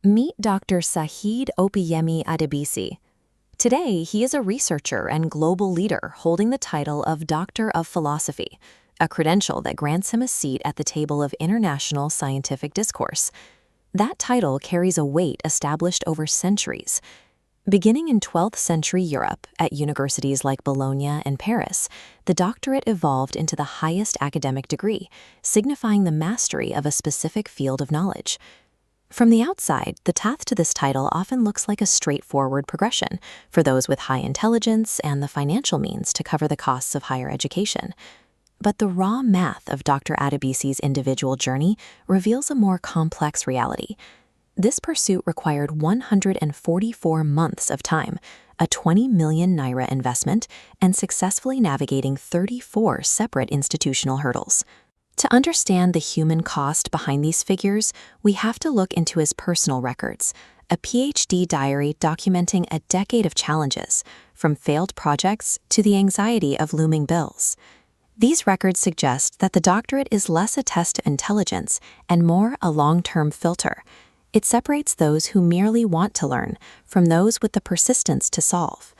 Meet Dr. Saheed Opeyemi Adebisi. Today, he is a researcher and global leader holding the title of Doctor of Philosophy, a credential that grants him a seat at the table of international scientific discourse. That title carries a weight established over centuries. Beginning in 12th century Europe, at universities like Bologna and Paris, the doctorate evolved into the highest academic degree, signifying the mastery of a specific field of knowledge. From the outside, the path to this title often looks like a straightforward progression for those with high intelligence and the financial means to cover the costs of higher education. But the raw math of Dr. Adebisi's individual journey reveals a more complex reality. This pursuit required 144 months of time, a 20 million Naira investment, and successfully navigating 34 separate institutional hurdles. To understand the human cost behind these figures, we have to look into his personal records, a PhD diary documenting a decade of challenges, from failed projects to the anxiety of looming bills. These records suggest that the doctorate is less a test of intelligence and more a long-term filter. It separates those who merely want to learn from those with the persistence to solve.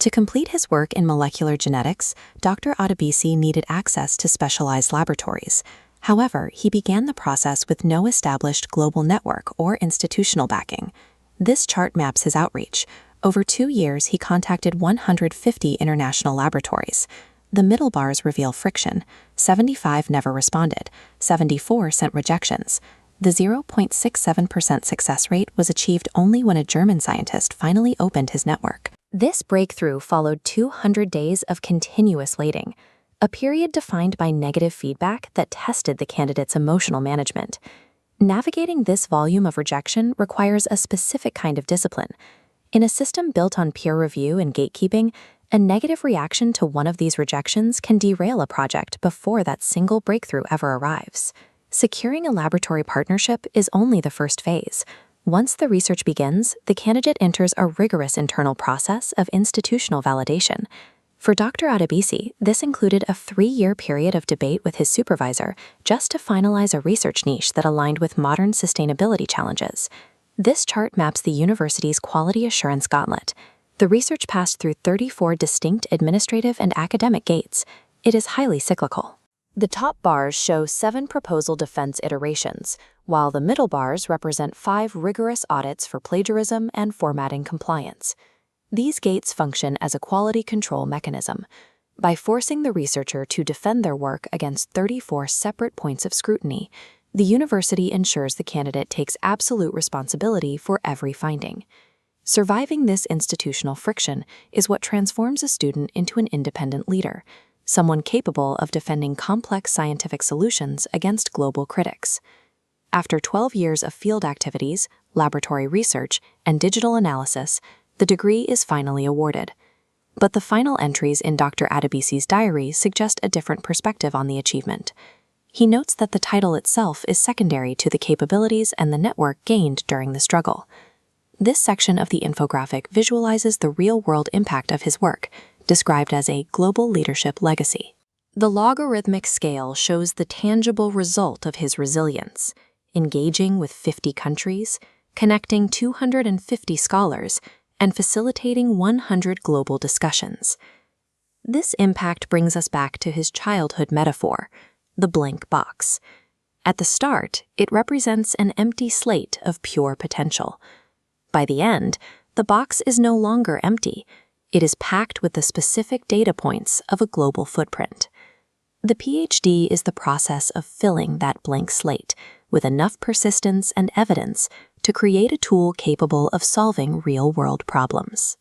To complete his work in molecular genetics, Dr. Adebisi needed access to specialized laboratories. However, he began the process with no established global network or institutional backing. This chart maps his outreach. Over 2 years, he contacted 150 international laboratories. The middle bars reveal friction. 75 never responded. 74 sent rejections. The 0.67% success rate was achieved only when a German scientist finally opened his network. This breakthrough followed 200 days of continuous waiting, a period defined by negative feedback that tested the candidate's emotional management. Navigating this volume of rejection requires a specific kind of discipline. In a system built on peer review and gatekeeping, a negative reaction to one of these rejections can derail a project before that single breakthrough ever arrives. Securing a laboratory partnership is only the first phase. Once the research begins, the candidate enters a rigorous internal process of institutional validation. For Dr. Adebisi, this included a 3-year period of debate with his supervisor just to finalize a research niche that aligned with modern sustainability challenges. This chart maps the university's quality assurance gauntlet. The research passed through 34 distinct administrative and academic gates. It is highly cyclical. The top bars show 7 proposal defense iterations, while the middle bars represent 5 rigorous audits for plagiarism and formatting compliance. These gates function as a quality control mechanism. By forcing the researcher to defend their work against 34 separate points of scrutiny, the university ensures the candidate takes absolute responsibility for every finding. Surviving this institutional friction is what transforms a student into an independent leader, someone capable of defending complex scientific solutions against global critics. After 12 years of field activities, laboratory research, and digital analysis, the degree is finally awarded. But the final entries in Dr. Adebisi's diary suggest a different perspective on the achievement. He notes that the title itself is secondary to the capabilities and the network gained during the struggle. This section of the infographic visualizes the real-world impact of his work, described as a global leadership legacy. The logarithmic scale shows the tangible result of his resilience, engaging with 50 countries, connecting 250 scholars, and facilitating 100 global discussions. This impact brings us back to his childhood metaphor, the blank box. At the start, it represents an empty slate of pure potential. By the end, the box is no longer empty. It is packed with the specific data points of a global footprint. The PhD is the process of filling that blank slate with enough persistence and evidence to create a tool capable of solving real-world problems.